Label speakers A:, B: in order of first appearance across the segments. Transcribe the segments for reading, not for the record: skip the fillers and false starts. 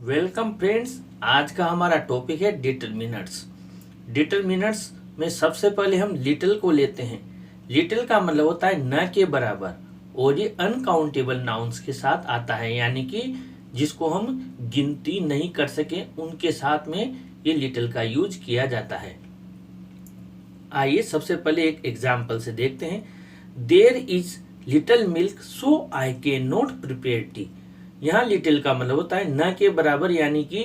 A: Welcome friends. आज का हमारा टॉपिक है डिटरमिनर्स। डिटरमिनर्स में सबसे पहले हम लिटिल को लेते हैं। लिटिल का मतलब होता है न के बराबर, और ये अनकाउंटेबल नाउन्स के साथ आता है, यानी कि जिसको हम गिनती नहीं कर सके उनके साथ में ये लिटिल का यूज किया जाता है। आइए सबसे पहले एक एग्जाम्पल से देखते हैं। There is little milk so I can not prepare tea. यहाँ लिटिल का मतलब होता है न के बराबर, यानी कि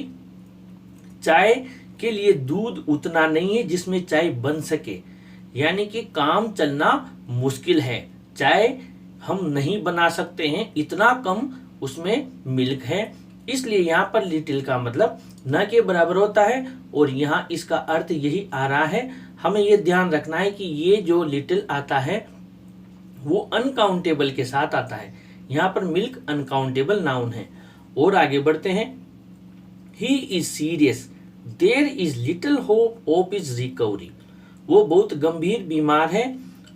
A: चाय के लिए दूध उतना नहीं है जिसमें चाय बन सके, यानी कि काम चलना मुश्किल है, चाय हम नहीं बना सकते हैं, इतना कम उसमें मिल्क है। इसलिए यहाँ पर लिटिल का मतलब न के बराबर होता है, और यहाँ इसका अर्थ यही आ रहा है। हमें यह ध्यान रखना है कि ये जो लिटिल आता है वो अनकाउंटेबल के साथ आता है। यहाँ पर मिल्क अनकाउंटेबल नाउन है। और आगे बढ़ते हैं। He is serious, there is little hope of is recovery. वो बहुत गंभीर बीमार है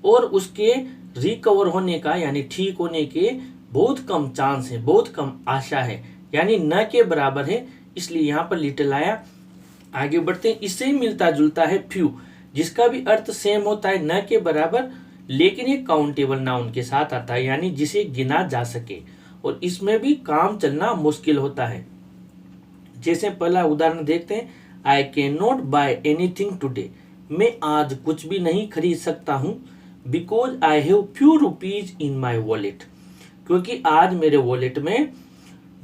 A: और उसके रिकवर होने का, यानी ठीक होने के बहुत कम चांस है, बहुत कम आशा है, यानी न के बराबर है, इसलिए यहाँ पर लिटिल आया। आगे बढ़ते हैं। इससे ही मिलता जुलता है फ्यू, जिसका भी अर्थ सेम होता है, न के बराबर, लेकिन ये काउंटेबल नाउन के साथ आता है, यानी जिसे गिना जा सके, और इसमें भी काम चलना मुश्किल होता है। जैसे पहला उदाहरण देखते हैं। I can not buy anything today. मैं आज कुछ भी नहीं खरीद सकता हूँ। Because I have few rupees in my wallet. क्योंकि आज मेरे वॉलेट में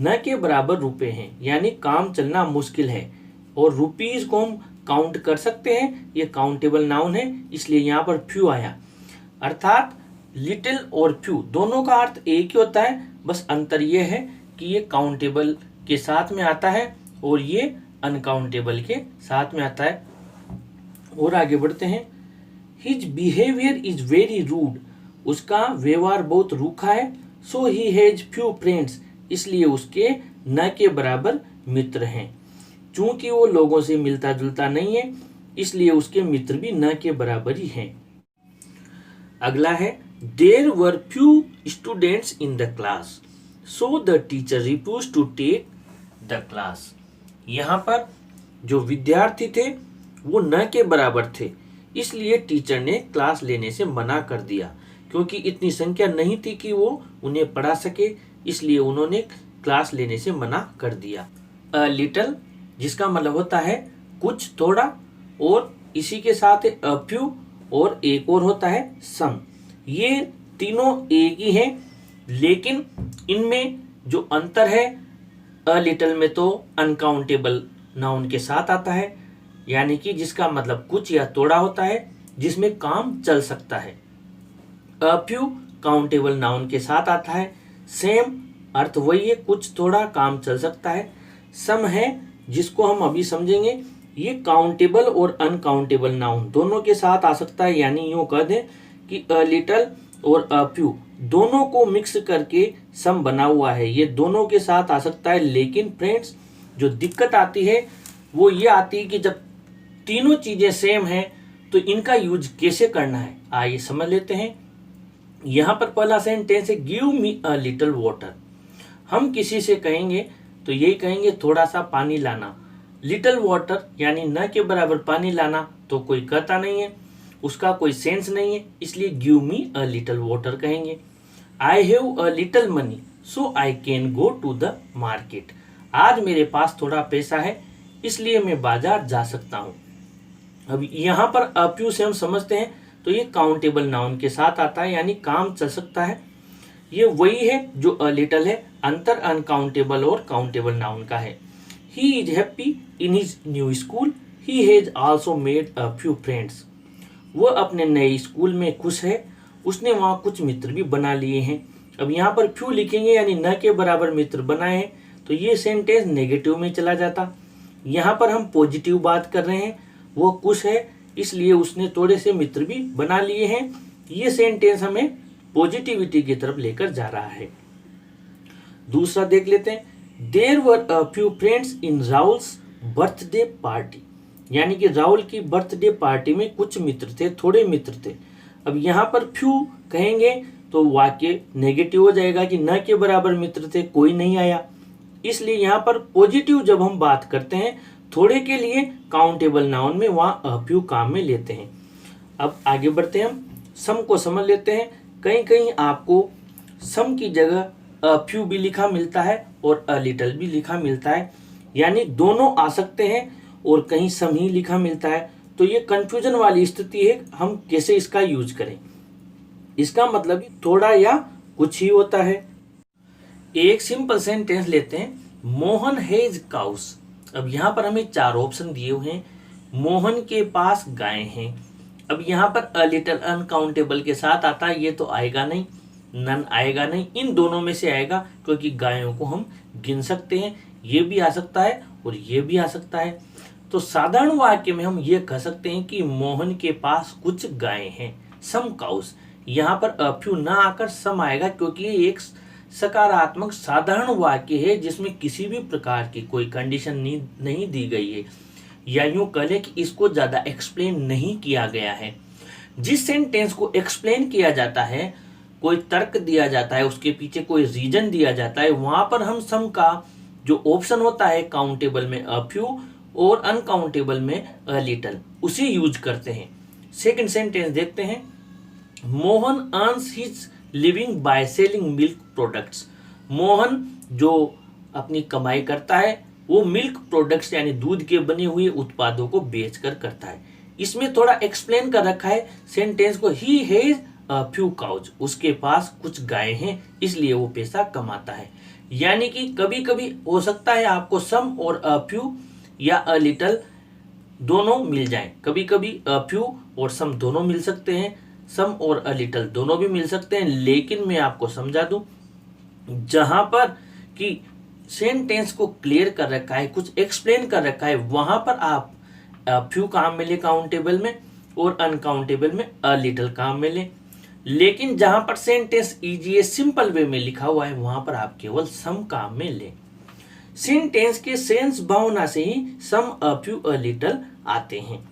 A: न के बराबर रुपए हैं, यानी काम चलना मुश्किल है। और रुपीज को हम काउंट कर सकते हैं, ये काउंटेबल नाउन है, इसलिए यहाँ पर फ्यू आया। अर्थात लिटिल और फ्यू दोनों का अर्थ एक ही होता है, बस अंतर ये है कि ये काउंटेबल के साथ में आता है और ये अनकाउंटेबल के साथ में आता है। और आगे बढ़ते हैं। His behaviour is very rude. उसका व्यवहार बहुत रूखा है। So he has few friends. इसलिए उसके न के बराबर मित्र हैं। चूंकि वो लोगों से मिलता जुलता नहीं है, इसलिए उसके मित्र भी न के बराबर ही हैं। अगला है। There were few students in the class, so the teacher refuse to take the class. यहाँ पर जो विद्यार्थी थे वो न के बराबर थे, इसलिए टीचर ने क्लास लेने से मना कर दिया। क्योंकि इतनी संख्या नहीं थी कि वो उन्हें पढ़ा सके, इसलिए उन्होंने क्लास लेने से मना कर दिया। अ लिटिल, जिसका मतलब होता है कुछ, थोड़ा, और इसी के साथ अ फ्यू, और एक और होता है सम। ये तीनों एक ही हैं, लेकिन इनमें जो अंतर है, अ लिटिल में तो अनकाउंटेबल नाउन के साथ आता है, यानी कि जिसका मतलब कुछ या थोड़ा होता है, जिसमें काम चल सकता है। अ फ्यू काउंटेबल नाउन के साथ आता है, सेम अर्थ वही है, कुछ थोड़ा काम चल सकता है। सम है, जिसको हम अभी समझेंगे, ये काउंटेबल और अनकाउंटेबल नाउन दोनों के साथ आ सकता है, यानी यूं कह दें कि अ लिटिल और अ फ्यू दोनों को मिक्स करके सम बना हुआ है, ये दोनों के साथ आ सकता है। लेकिन फ्रेंड्स, जो दिक्कत आती है वो ये आती है कि जब तीनों चीजें सेम हैं तो इनका यूज कैसे करना है, आइए समझ लेते हैं। यहाँ पर पहला सेंटेंस है, give me a little water. हम किसी से कहेंगे तो यही कहेंगे थोड़ा सा पानी लाना। लिटिल वाटर यानी न के बराबर पानी लाना तो कोई कहता नहीं है, उसका कोई सेंस नहीं है, इसलिए give me a little water कहेंगे। I have a little money so I can go to the market. आज मेरे पास थोड़ा पैसा है, इसलिए मैं बाजार जा सकता हूँ। अब यहाँ पर अ फ्यू से हम समझते हैं तो ये काउंटेबल नाउन के साथ आता है, यानी काम चल सकता है। ये वही है जो अ लिटिल है, अंतर अनकाउंटेबल और काउंटेबल नाउन का है। He is happy in his new school. He has also made a few friends. वो अपने नए स्कूल में खुश है, उसने वहाँ कुछ मित्र भी बना लिए हैं। अब यहाँ पर फ्यू लिखेंगे, यानी न के बराबर मित्र बनाए हैं, तो ये सेंटेंस नेगेटिव में चला जाता। यहाँ पर हम पॉजिटिव बात कर रहे हैं, वो खुश है इसलिए उसने थोड़े से मित्र भी बना लिए हैं। ये सेंटेंस हमें पॉजिटिविटी की तरफ लेकर जा रहा है। दूसरा देख लेते हैं। There were a few friends in Rahul's birthday party. यानी कि राहुल की बर्थडे पार्टी में कुछ मित्र थे, थोड़े मित्र थे। अब यहाँ पर फ्यू कहेंगे तो वाक्य नेगेटिव हो जाएगा कि न के बराबर मित्र थे, कोई नहीं आया। इसलिए यहाँ पर पॉजिटिव जब हम बात करते हैं थोड़े के लिए काउंटेबल नाउन में वहाँ अ फ्यू काम में लेते हैं। अब आगे बढ़ते हैं, हम सम को समझ लेते हैं। कहीं कहीं आपको सम की जगह अ फ्यू भी लिखा मिलता है और अ लिटल भी लिखा मिलता है, यानी दोनों आ सकते हैं और कहीं सम ही लिखा मिलता है। तो ये कंफ्यूजन वाली स्थिति है, हम कैसे इसका यूज करें। इसका मतलब थोड़ा या कुछ ही होता है। एक सिंपल सेंटेंस लेते हैं, मोहन हैज काउस। अब यहाँ पर हमें 4 ऑप्शन दिए हुए हैं। मोहन के पास गाय हैं। अब यहाँ पर अ लिटल अनकाउंटेबल के साथ आता है, ये तो आएगा नहीं, नन आएगा नहीं, इन दोनों में से आएगा, क्योंकि गायों को हम गिन सकते हैं। ये भी आ सकता है और ये भी आ सकता है। तो साधारण वाक्य में हम ये कह सकते हैं कि मोहन के पास कुछ गायें हैं, सम काउस। यहाँ पर अ फ्यू ना आकर सम आएगा, क्योंकि ये एक सकारात्मक साधारण वाक्य है जिसमें किसी भी प्रकार की कोई कंडीशन नहीं दी गई है, या यूं कह लें कि इसको ज्यादा एक्सप्लेन नहीं किया गया है। जिस सेंटेंस को एक्सप्लेन किया जाता है, कोई तर्क दिया जाता है, उसके पीछे कोई रीजन दिया जाता है, वहां पर हम सम का जो ऑप्शन होता है काउंटेबल में अ फ्यू और अनकाउंटेबल में अ लिटल, उसे यूज करते हैं। सेकंड सेंटेंस देखते हैं, Mohan earns his living by selling milk products. Mohan जो अपनी कमाई करता है वो मिल्क प्रोडक्ट्स यानी दूध के बने हुए उत्पादों को बेचकर करता है। इसमें थोड़ा एक्सप्लेन कर रखा है सेंटेंस को, he has a few cows, उसके पास कुछ गाय हैं इसलिए वो पैसा कमाता है। यानी कि कभी कभी हो सकता है आपको सम और अ फ्यू या अ लिटल दोनों मिल जाएं, कभी कभी अ फ्यू और सम दोनों मिल सकते हैं, सम और अ लिटल दोनों भी मिल सकते हैं। लेकिन मैं आपको समझा दूं, जहां पर कि सेंटेंस को क्लियर कर रखा है, कुछ एक्सप्लेन कर रखा है, वहां पर आप फ्यू काम में ले काउंटेबल में और अनकाउंटेबल में अ लिटल काम में ले। लेकिन जहां पर सेंटेंस इजी सिंपल वे में लिखा हुआ है वहां पर आप केवल सम काम में ले। सेंटेंस के सेंस भावना से ही सम अ फ्यू अ लिटल आते हैं।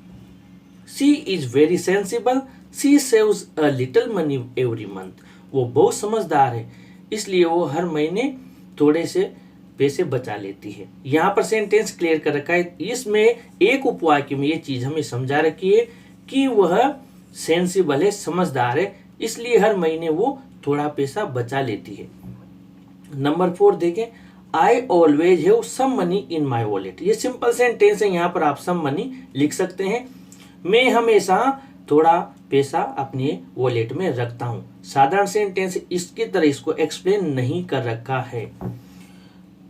A: She is very sensible, she saves a little money every month. वो बहुत समझदार है इसलिए वो हर महीने थोड़े से पैसे बचा लेती है। यहाँ पर सेंटेंस क्लियर कर रखा है। इसमें एक उपवाक्य में ये चीज हमें समझा रखी है कि वह सेंसिबल है, समझदार है, इसलिए हर महीने वो थोड़ा पैसा बचा लेती है। नंबर 4 देखें, I always have some money in my wallet. ये सिंपल सेंटेंस है, यहाँ पर आप सम मनी लिख सकते हैं। मैं हमेशा थोड़ा पैसा अपने वॉलेट में रखता हूं। साधारण सेंटेंस इसकी तरह इसको एक्सप्लेन नहीं कर रखा है।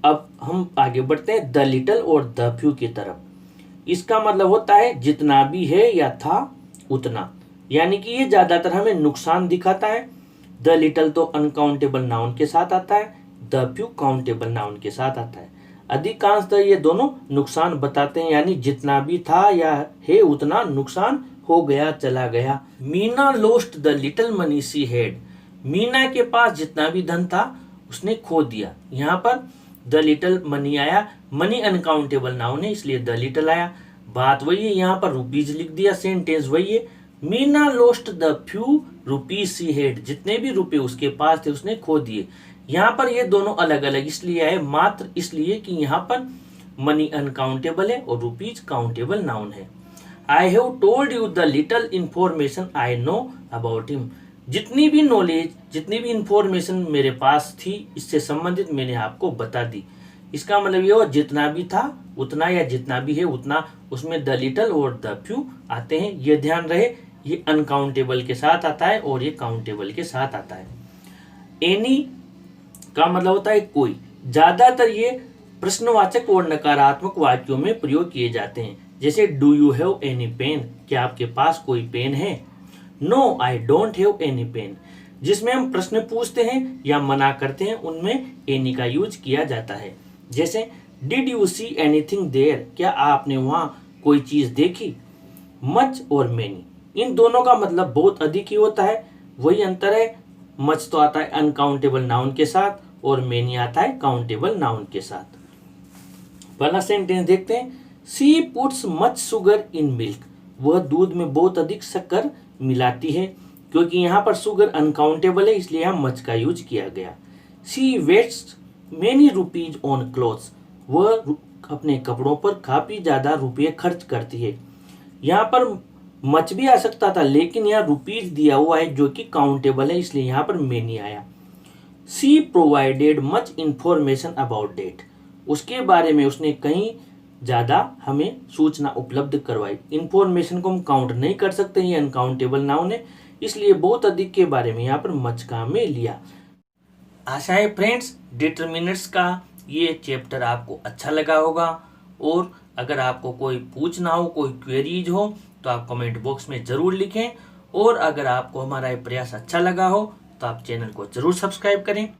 A: अब हम आगे बढ़ते हैं द लिटल और द फ्यू की तरफ। इसका मतलब होता है जितना भी है या था उतना, यानी कि ये ज्यादातर हमें नुकसान दिखाता है। द लिटल तो अनकाउंटेबल नाउन के साथ आता है, द फ्यू काउंटेबल नाउन के साथ आता है। अधिकांशतः ये दोनों नुकसान बताते हैं, यानी जितना भी था या है उतना नुकसान हो गया, चला गया। Meena lost the little money she had. Meena के पास जितना भी धन था उसने खो दिया। यहाँ पर द लिटल मनी आया, मनी अनकाउंटेबल नाउन है इसलिए द लिटल आया। बात वही है, यहाँ पर रुपीज लिख दिया, सेंटेंस वही है। Meena lost the few rupees she had. जितने भी रुपए उसके पास थे उसने खो दिए। यहाँ पर ये दोनों अलग अलग इसलिए है, मात्र इसलिए कि यहाँ पर मनी अनकाउंटेबल है और रुपीज काउंटेबल नाउन है। I have told you the little information I know about him. जितनी भी नॉलेज, जितनी भी इंफॉर्मेशन मेरे पास थी इससे संबंधित मैंने आपको बता दी। इसका मतलब ये हो जितना भी था उतना या जितना भी है उतना, उसमें द लिटल और द फ्यू आते हैं। ये ध्यान रहे, ये अनकाउंटेबल के साथ आता है और ये काउंटेबल के साथ आता है। एनी का मतलब होता है कोई। ज्यादातर ये प्रश्नवाचक और नकारात्मक वाक्यों में प्रयोग किए जाते हैं, जैसे do you have any pen, क्या आपके पास कोई पेन है। No I don't have any pen, जिसमें हम प्रश्न पूछते हैं या मना करते हैं उनमें एनी का यूज किया जाता है। जैसे did you see anything there, क्या आपने वहां कोई चीज देखी। मच और मेनी, इन दोनों का मतलब बहुत अधिक ही होता है, वही अंतर है। मच तो आता है अनकाउंटेबल नाउन के साथ और मेनी आता है काउंटेबल नाउन के साथ। पहला सेंटेंस देखते हैं, she puts much sugar in milk. वह दूध में बहुत अधिक शक्कर मिलाती है। क्योंकि यहाँ पर शुगर अनकाउंटेबल है इसलिए यहाँ मच का यूज किया गया। She weights many rupees on clothes, वह अपने कपड़ों पर काफ़ी ज़्यादा रुपये खर्च करती है। यहाँ पर मच भी आ सकता था, लेकिन यहाँ रुपीज दिया हुआ है जो कि काउंटेबल है, इसलिए यहाँ पर मेनी आया। She provided much information about that, उसके बारे में उसने कहीं ज़्यादा हमें सूचना उपलब्ध करवाई। इंफॉर्मेशन को हम काउंट नहीं कर सकते, ये अनकाउंटेबल नाउन है, इसलिए बहुत अधिक के बारे में यहाँ पर मच काम में लिया। आशा है फ्रेंड्स डिटरमिनर्स का ये चैप्टर आपको अच्छा लगा होगा, और अगर आपको कोई पूछना हो, कोई क्वेरीज हो, तो आप कमेंट बॉक्स में ज़रूर लिखें। और अगर आपको हमारा ये प्रयास अच्छा लगा हो तो आप चैनल को ज़रूर सब्सक्राइब करें।